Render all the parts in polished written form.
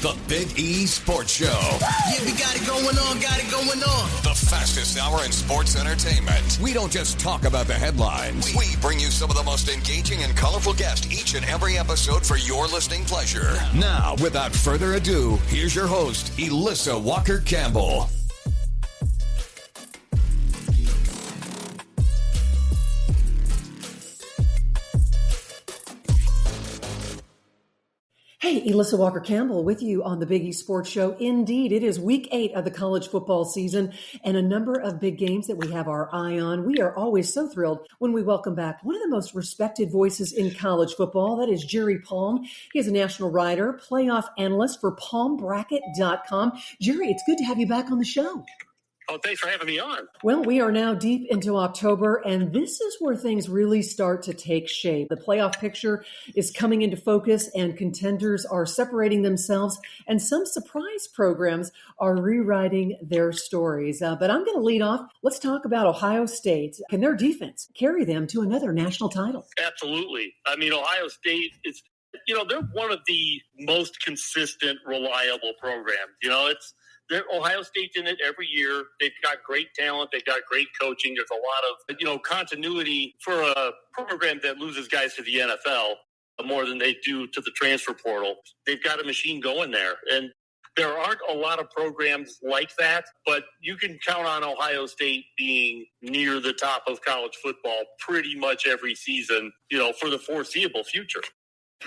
The Big E Sports Show. Yeah, we got it going on, The fastest hour in sports entertainment. We don't just talk about the headlines. We bring you some of the most engaging and colorful guests each and every episode for your listening pleasure. Now, without further ado, here's your host, Elissa Walker Campbell. Hey, Elissa Walker Campbell with you on the Big E Sports Show. Indeed, it is week 8 of the college football season and a number of big games that we have our eye on. We are always so thrilled when we welcome back one of the most respected voices in college football. That is Jerry Palm. He is a national writer, playoff analyst for palmbracket.com. Jerry, it's good to have you back on the show. Oh, thanks for having me on. Well, we are now deep into October, and this is where things really start to take shape. The playoff picture is coming into focus, and contenders are separating themselves, and some surprise programs are rewriting their stories. But I'm going to lead off. Let's talk about Ohio State. Can their defense carry them to another national title? Absolutely. I mean, Ohio State is, they're one of the most consistent, reliable programs. Ohio State's in it every year. They've got great talent. They've got great coaching. There's a lot of, continuity for a program that loses guys to the NFL more than they do to the transfer portal. They've got a machine going there. And there aren't a lot of programs like that, but you can count on Ohio State being near the top of college football pretty much every season, for the foreseeable future.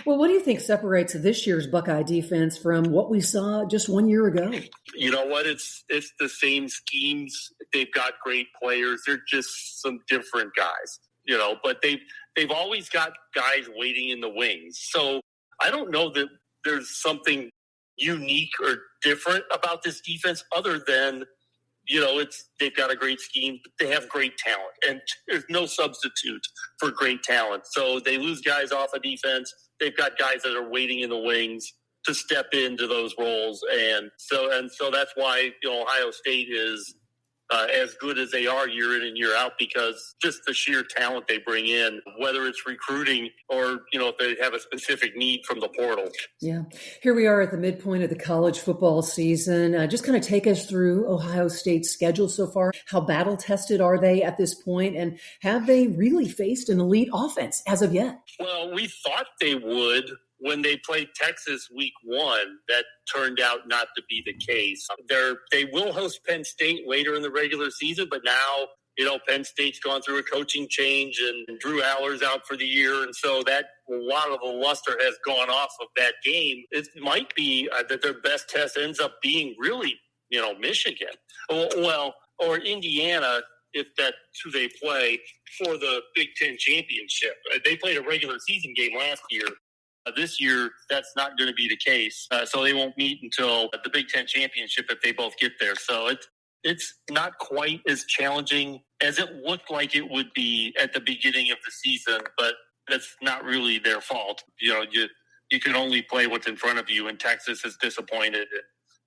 Well, what do you think separates this year's Buckeye defense from what we saw just 1 year ago? You know what? It's the same schemes. They've got great players. They're just some different guys, but they've always got guys waiting in the wings. So I don't know that there's something unique or different about this defense other than, they've got a great scheme, but they have great talent, and there's no substitute for great talent. So they lose guys off of defense. They've got guys that are waiting in the wings to step into those roles. And so that's why Ohio State is as good as they are year in and year out, because just the sheer talent they bring in, whether it's recruiting or, if they have a specific need from the portal. Yeah. Here we are at the midpoint of the college football season. Just kind of take us through Ohio State's schedule so far. How battle tested are they at this point? And have they really faced an elite offense as of yet? Well, we thought they would. When they played Texas week 1, that turned out not to be the case. They will host Penn State later in the regular season, but now, Penn State's gone through a coaching change and Drew Aller's out for the year. And so that a lot of the luster has gone off of that game. It might be that their best test ends up being really, Michigan. Or Indiana, if that's who they play for the Big Ten championship. They played a regular season game last year. This year, that's not going to be the case. So they won't meet until the Big Ten championship if they both get there. So it's not quite as challenging as it looked like it would be at the beginning of the season, but that's not really their fault. You can only play what's in front of you, and Texas has disappointed,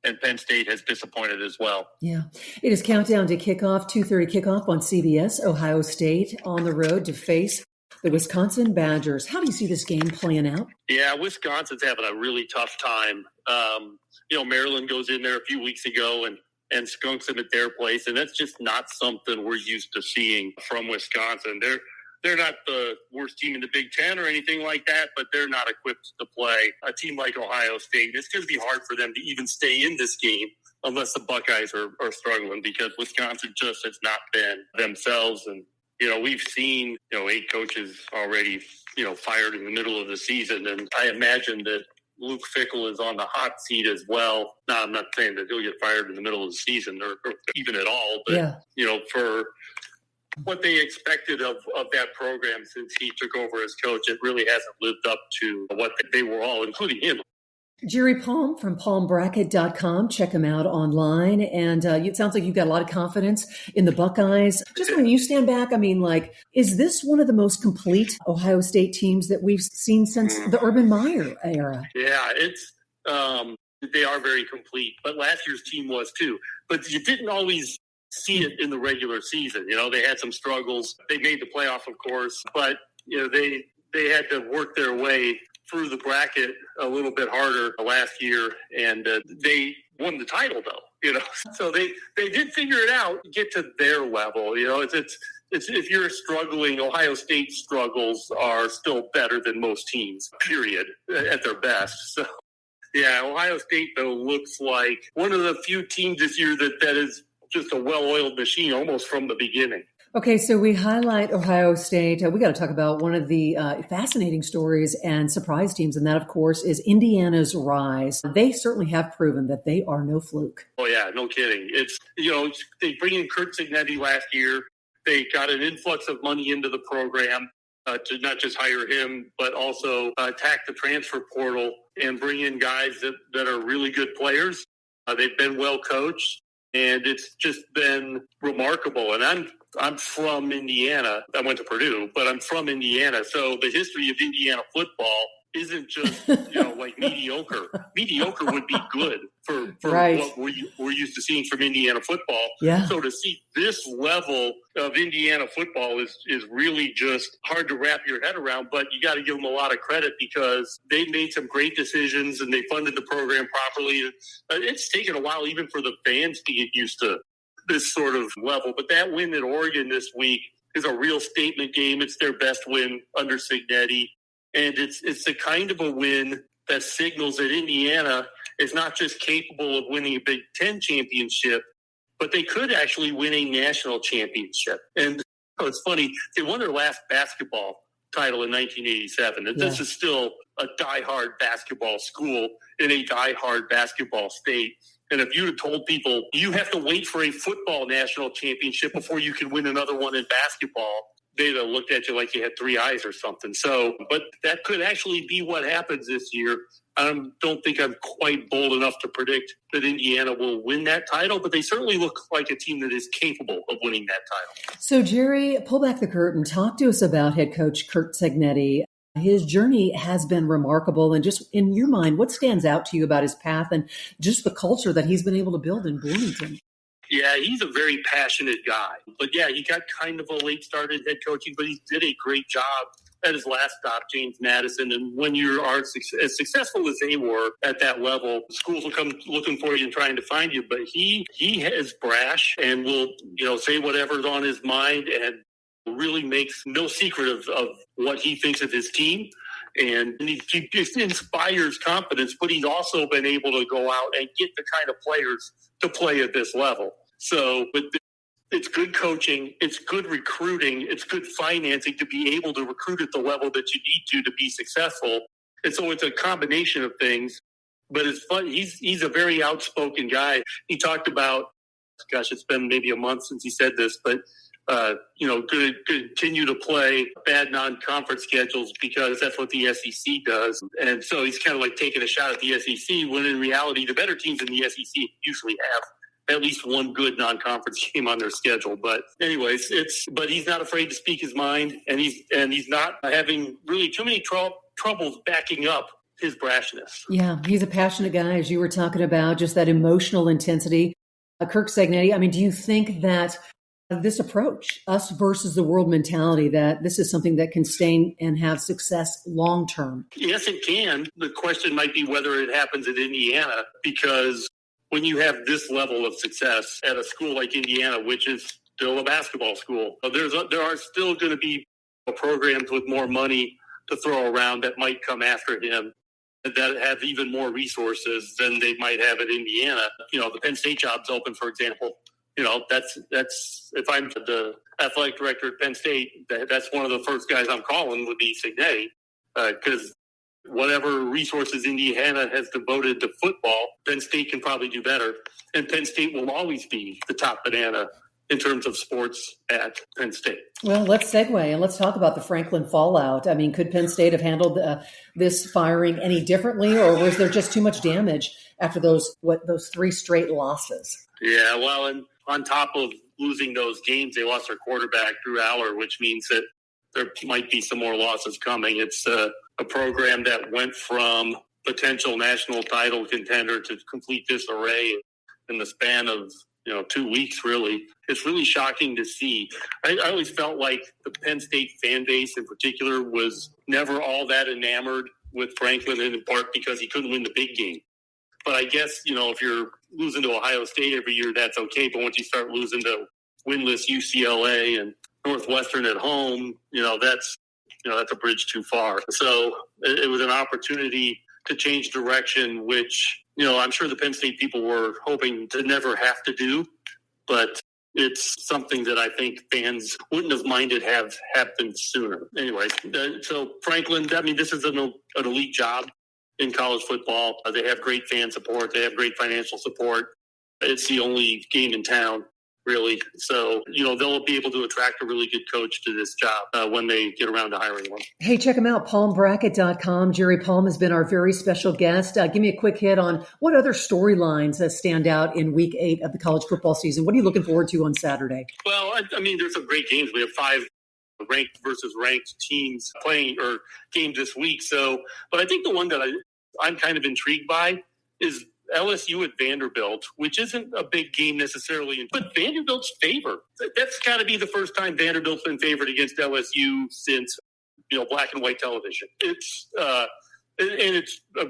and Penn State has disappointed as well. Yeah. It is countdown to kickoff, 2:30 kickoff on CBS. Ohio State on the road to face the Wisconsin Badgers. How do you see this game playing out? Yeah, Wisconsin's having a really tough time. Maryland goes in there a few weeks ago and skunks them at their place, and that's just not something we're used to seeing from Wisconsin. They're not the worst team in the Big Ten or anything like that, but they're not equipped to play a team like Ohio State. It's going to be hard for them to even stay in this game unless the Buckeyes are struggling, because Wisconsin just has not been themselves. And we've seen, 8 coaches already, fired in the middle of the season. And I imagine that Luke Fickell is on the hot seat as well. Now, I'm not saying that he'll get fired in the middle of the season or even at all, but, for what they expected of that program since he took over as coach, it really hasn't lived up to what they were all, including him. Jerry Palm from palmbracket.com. Check him out online. And it sounds like you've got a lot of confidence in the Buckeyes. Just when you stand back, is this one of the most complete Ohio State teams that we've seen since the Urban Meyer era? Yeah, they are very complete. But last year's team was too. But you didn't always see it in the regular season. They had some struggles. They made the playoff, of course. But, they had to work their way through the bracket a little bit harder last year, and they won the title, though. So they did figure it out, get to their level. It's if you're struggling, Ohio State's struggles are still better than most teams, period, at their best. So, yeah, Ohio State, though, looks like one of the few teams this year that is just a well-oiled machine almost from the beginning. Okay, so we highlight Ohio State. We got to talk about one of the fascinating stories and surprise teams, and that, of course, is Indiana's rise. They certainly have proven that they are no fluke. Oh, yeah, no kidding. It's, they bring in Curt Cignetti last year. They got an influx of money into the program to not just hire him, but also attack the transfer portal and bring in guys that are really good players. They've been well coached, and it's just been remarkable. And I'm from Indiana. I went to Purdue, but I'm from Indiana. So the history of Indiana football isn't just, like mediocre. Mediocre would be good for right. What we're used to seeing from Indiana football. Yeah. So to see this level of Indiana football is really just hard to wrap your head around, but you got to give them a lot of credit because they made some great decisions and they funded the program properly. It's taken a while even for the fans to get used to this sort of level. But that win at Oregon this week is a real statement game. It's their best win under Cignetti. And it's the kind of a win that signals that Indiana is not just capable of winning a Big Ten championship, but they could actually win a national championship. And it's funny, they won their last basketball title in 1987. And This is still a diehard basketball school in a diehard basketball state. And if you had told people you have to wait for a football national championship before you can win another one in basketball, they'd have looked at you like you had three eyes or something. So, but that could actually be what happens this year. I don't think I'm quite bold enough to predict that Indiana will win that title, but they certainly look like a team that is capable of winning that title. So, Jerry, pull back the curtain. Talk to us about head coach Curt Cignetti. His journey has been remarkable. And just in your mind, what stands out to you about his path and just the culture that he's been able to build in Bloomington? Yeah, he's a very passionate guy. But yeah, he got kind of a late start at head coaching, but he did a great job at his last stop, James Madison. And when you are as successful as they were at that level, schools will come looking for you and trying to find you. But he is brash and will, say whatever's on his mind and really makes no secret of what he thinks of his team. And he just inspires confidence, but he's also been able to go out and get the kind of players to play at this level. So, but it's good coaching, it's good recruiting, it's good financing to be able to recruit at the level that you need to be successful. And so it's a combination of things, but it's fun. He's a very outspoken guy. He talked about, it's been maybe a month since he said this, but going to continue to play bad non-conference schedules because that's what the SEC does. And so he's kind of like taking a shot at the SEC when in reality, the better teams in the SEC usually have at least one good non-conference game on their schedule. But anyways, but he's not afraid to speak his mind, and he's not having really too many troubles backing up his brashness. Yeah, he's a passionate guy, as you were talking about, just that emotional intensity. Curt Cignetti, do you think that this approach, us versus the world mentality, that this is something that can sustain and have success long term? Yes, it can. The question might be whether it happens at Indiana, because when you have this level of success at a school like Indiana, which is still a basketball school, there are still going to be programs with more money to throw around that might come after him that have even more resources than they might have at Indiana. The Penn State job's open, for example. That's if I'm the athletic director at Penn State, that's one of the first guys I'm calling would be Cignetti, because whatever resources Indiana has devoted to football, Penn State can probably do better. And Penn State will always be the top banana in terms of sports at Penn State. Well, let's segue and let's talk about the Franklin fallout. Could Penn State have handled this firing any differently, or was there just too much damage after those 3 straight losses? Yeah, well, and on top of losing those games, they lost their quarterback, Drew Aller, which means that there might be some more losses coming. It's a program that went from potential national title contender to complete disarray in the span of 2 weeks, really. It's really shocking to see. I always felt like the Penn State fan base in particular was never all that enamored with Franklin in part because he couldn't win the big game. But I guess, if you're losing to Ohio State every year, that's okay. But once you start losing to winless UCLA and Northwestern at home, that's a bridge too far. So it was an opportunity to change direction, which, I'm sure the Penn State people were hoping to never have to do. But it's something that I think fans wouldn't have minded have happened sooner. Anyway, so Franklin, this is an elite job in college football. They have great fan support. They have great financial support. It's the only game in town, really. So, they'll be able to attract a really good coach to this job when they get around to hiring one. Hey, check him out, palmbracket.com. Jerry Palm has been our very special guest. Give me a quick hit on what other storylines stand out in week 8 of the college football season. What are you looking forward to on Saturday? Well, there's some great games. We have 5 ranked versus ranked teams playing or games this week. So, but I think the one that I'm kind of intrigued by is LSU at Vanderbilt, which isn't a big game necessarily, but Vanderbilt's favored. That's got to be the first time Vanderbilt's been favored against LSU since, black and white television. It's a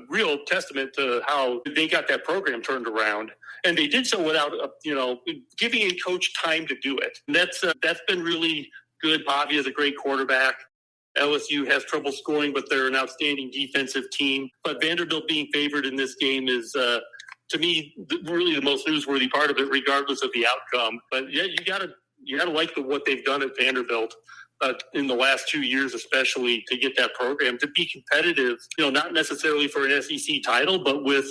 real testament to how they got that program turned around. And they did so without, giving a coach time to do it. And that's been really good. Bobby is a great quarterback. LSU has trouble scoring, but they're an outstanding defensive team. But Vanderbilt being favored in this game is, to me, really the most newsworthy part of it, regardless of the outcome. But yeah, you gotta like what they've done at Vanderbilt in the last 2 years, especially to get that program to be competitive. Not necessarily for an SEC title, but with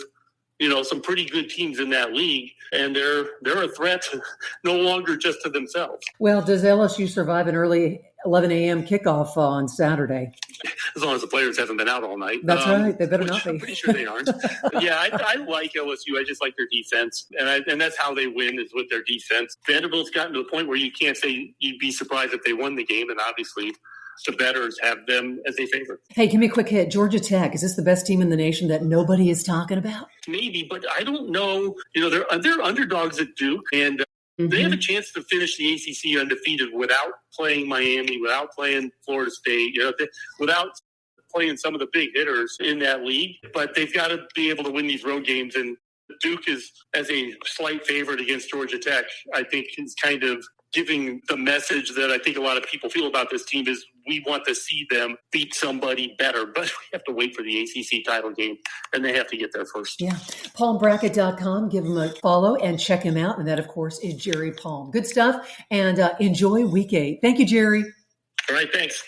some pretty good teams in that league, and they're a threat no longer just to themselves. Well, does LSU survive an early 11 a.m. kickoff on Saturday? As long as the players haven't been out all night. That's right. They better not be. I'm pretty sure they aren't. Yeah, I like LSU. I just like their defense, and that's how they win is with their defense. Vanderbilt's gotten to the point where you can't say you'd be surprised if they won the game, and obviously the bettors have them as a favorite. Hey, give me a quick hit. Georgia Tech, is this the best team in the nation that nobody is talking about? Maybe, but I don't know. They're underdogs at Duke, and they have a chance to finish the ACC undefeated without playing Miami, without playing Florida State, without playing some of the big hitters in that league. But they've got to be able to win these road games, and Duke is as a slight favorite against Georgia Tech. I think is kind of giving the message that I think a lot of people feel about this team is we want to see them beat somebody better, but we have to wait for the ACC title game, and they have to get there first. Yeah. palmbracket.com. Give him a follow and check him out. And that, of course, is Jerry Palm. Good stuff, and enjoy week 8. Thank you, Jerry. All right, thanks.